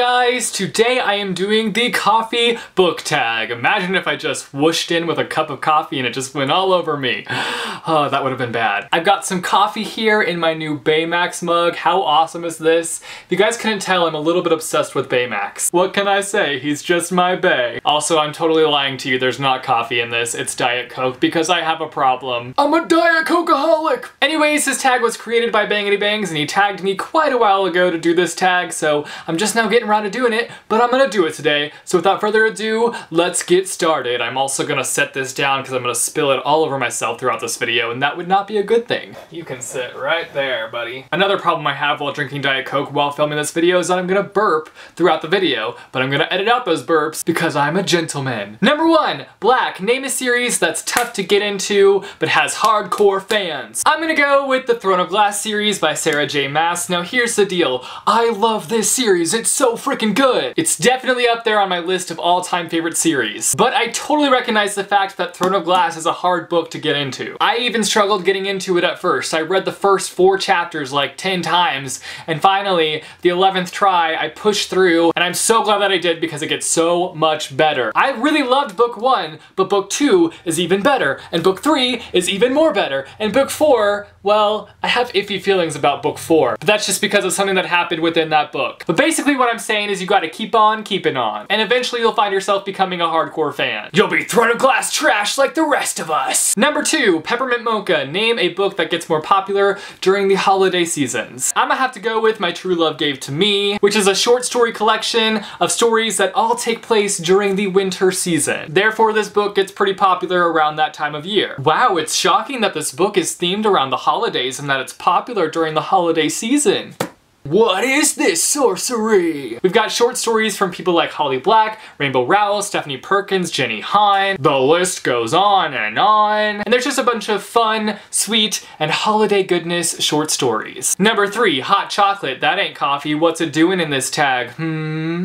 guys, today I am doing the coffee book tag. Imagine if I just whooshed in with a cup of coffee and it just went all over me. Oh, that would have been bad. I've got some coffee here in my new Baymax mug. How awesome is this? If you guys couldn't tell, I'm a little bit obsessed with Baymax. What can I say? He's just my Bay. Also, I'm totally lying to you. There's not coffee in this. It's Diet Coke because I have a problem. I'm a Diet Cokeaholic! Anyways, this tag was created by Bangity Bangs and he tagged me quite a while ago to do this tag, so I'm just now getting around to doing it, but I'm gonna do it today. So without further ado, let's get started. I'm also gonna set this down because I'm gonna spill it all over myself throughout this video, and that would not be a good thing. You can sit right there, buddy. Another problem I have while drinking Diet Coke while filming this video is that I'm gonna burp throughout the video, but I'm gonna edit out those burps because I'm a gentleman. Number 1, Black. Name a series that's tough to get into, but has hardcore fans. I'm gonna go with the Throne of Glass series by Sarah J. Maas. Now here's the deal. I love this series. It's so freaking good. It's definitely up there on my list of all-time favorite series. But I totally recognize the fact that Throne of Glass is a hard book to get into. I even struggled getting into it at first. I read the first 4 chapters like 10 times, and finally, the 11th try, I pushed through, and I'm so glad that I did because it gets so much better. I really loved book 1, but book 2 is even better, and book 3 is even more better, and book 4, well, I have iffy feelings about book 4, but that's just because of something that happened within that book. But basically what I'm saying is you gotta keep on keeping on, and eventually you'll find yourself becoming a hardcore fan. You'll be Throne of Glass trash like the rest of us! Number 2, Peppermint Mocha. Name a book that gets more popular during the holiday seasons. I'm gonna have to go with My True Love Gave to Me, which is a short story collection of stories that all take place during the winter season. Therefore, this book gets pretty popular around that time of year. Wow, it's shocking that this book is themed around the holidays and that it's popular during the holiday season. What is this sorcery? We've got short stories from people like Holly Black, Rainbow Rowell, Stephanie Perkins, Jenny Hine. The list goes on. And there's just a bunch of fun, sweet, and holiday goodness short stories. Number 3, Hot Chocolate. That ain't coffee. What's it doing in this tag?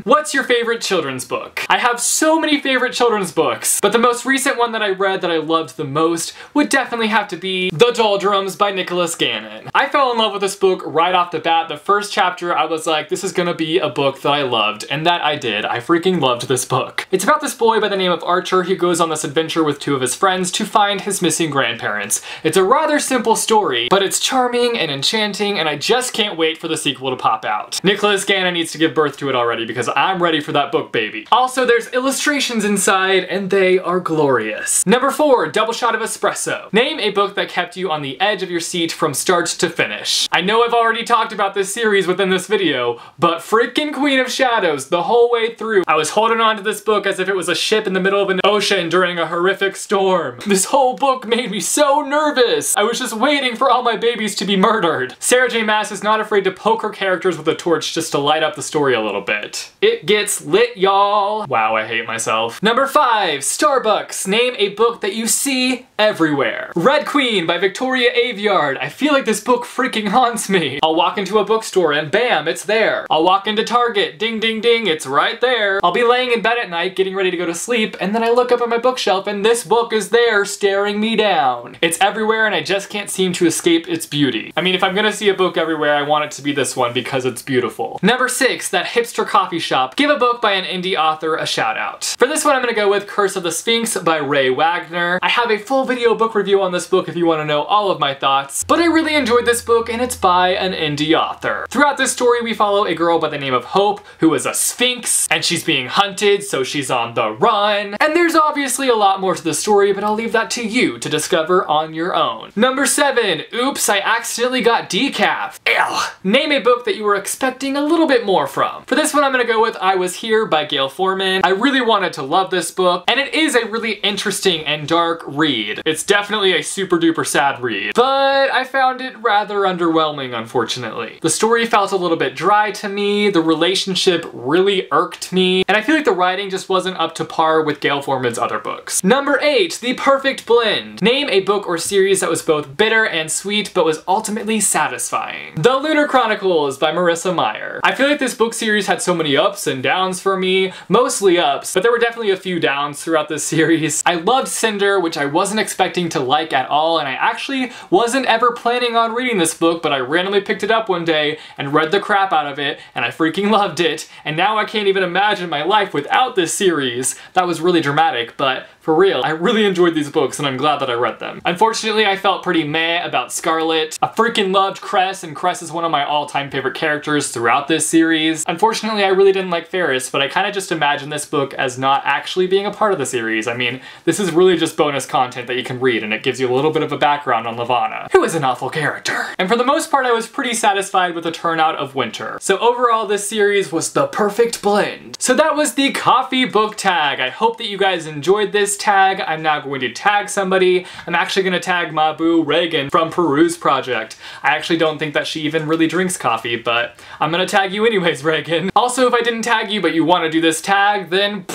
What's your favorite children's book? I have so many favorite children's books, but the most recent one that I read that I loved the most would definitely have to be The Doldrums by Nicholas Gannon. I fell in love with this book right off the bat. The first chapter, I was like, this is gonna be a book that I loved, and that I did. I freaking loved this book. It's about this boy by the name of Archer who goes on this adventure with 2 of his friends to find his missing grandparents. It's a rather simple story, but it's charming and enchanting, and I just can't wait for the sequel to pop out. Nicholas Gannon needs to give birth to it already because I'm ready for that book, baby. Also, there's illustrations inside, and they are glorious. Number 4, Double Shot of Espresso. Name a book that kept you on the edge of your seat from start to finish. I know I've already talked about this series within this video, but freaking Queen of Shadows the whole way through. I was holding on to this book as if it was a ship in the middle of an ocean during a horrific storm. This whole book made me so nervous. I was just waiting for all my babies to be murdered. Sarah J. Maas is not afraid to poke her characters with a torch just to light up the story a little bit. It gets lit, y'all. Wow, I hate myself. Number 5, Starbucks. Name a book that you see everywhere. Red Queen by Victoria Aveyard. I feel like this book freaking haunts me. I'll walk into a bookstore and bam, it's there. I'll walk into Target, ding ding ding, it's right there. I'll be laying in bed at night getting ready to go to sleep, and then I look up at my bookshelf and this book is there staring me down. It's everywhere and I just can't seem to escape its beauty. I mean, if I'm gonna see a book everywhere, I want it to be this one because it's beautiful. Number 6, That Hipster Coffee Shop. Give a book by an indie author a shout out. For this one, I'm gonna go with Curse of the Sphinx by Ray Wagner. I have a full video book review on this book if you want to know all of my thoughts, but I really enjoyed this book and it's by an indie author. Throughout this story, we follow a girl by the name of Hope, who is a Sphinx, and she's being hunted, so she's on the run. And there's obviously a lot more to the story, but I'll leave that to you to discover on your own. Number 7, Oops, I Accidentally Got Decaf. Ew. Name a book that you were expecting a little bit more from. For this one, I'm gonna go with I Was Here by Gayle Forman. I really wanted to love this book, and it is a really interesting and dark read. It's definitely a super duper sad read, but I found it rather underwhelming, unfortunately. The story felt a little bit dry to me, the relationship really irked me, and I feel like the writing just wasn't up to par with Gayle Forman's other books. Number 8, The Perfect Blend. Name a book or series that was both bitter and sweet, but was ultimately satisfying. The Lunar Chronicles by Marissa Meyer. I feel like this book series had so many ups and downs for me, mostly ups, but there were definitely a few downs throughout this series. I loved Cinder, which I wasn't expecting to like at all, and I actually wasn't ever planning on reading this book, but I randomly picked it up one day and read the crap out of it, and I freaking loved it, and now I can't even imagine my life without this series. That was really dramatic, but for real, I really enjoyed these books and I'm glad that I read them. Unfortunately, I felt pretty meh about Scarlet. I freaking loved Cress, and Cress is one of my all-time favorite characters throughout this series. Unfortunately, I really didn't like Ferris, but I kind of just imagined this book as not actually being a part of the series. I mean, this is really just bonus content that you can read, and it gives you a little bit of a background on Levana, who is an awful character. And for the most part, I was pretty satisfied with the turnout of Winter. So overall, this series was the perfect blend. So that was the coffee book tag. I hope that you guys enjoyed this tag. I'm now going to tag somebody. I'm actually going to tag my boo Reagan from Peru's project. I actually don't think that she even really drinks coffee, but I'm going to tag you anyways, Reagan. Also, if I didn't tag you but you want to do this tag, then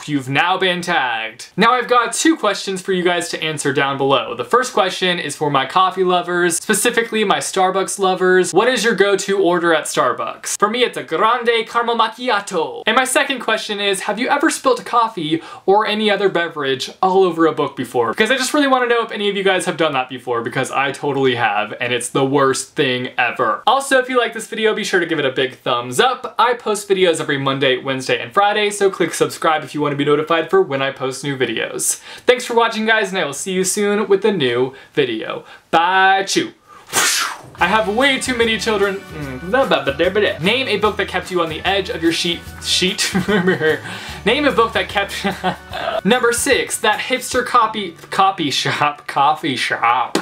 you've now been tagged. Now I've got 2 questions for you guys to answer down below. The first question is for my coffee lovers, specifically my Starbucks lovers. What is your go-to order at Starbucks? For me, it's a grande caramel macchiato. And my second question is, have you ever spilt coffee or any other beverage all over a book before? Because I just really want to know if any of you guys have done that before, because I totally have, and it's the worst thing ever. Also, if you like this video, be sure to give it a big thumbs up. I post videos every Monday, Wednesday, and Friday, so click subscribe if you want to be notified for when I post new videos. Thanks for watching, guys, and I will see you soon with a new video. Bye, chew. I have way too many children. Name a book that kept you on the edge of your sheet. Name a book that kept... Number 6, that hipster coffee shop.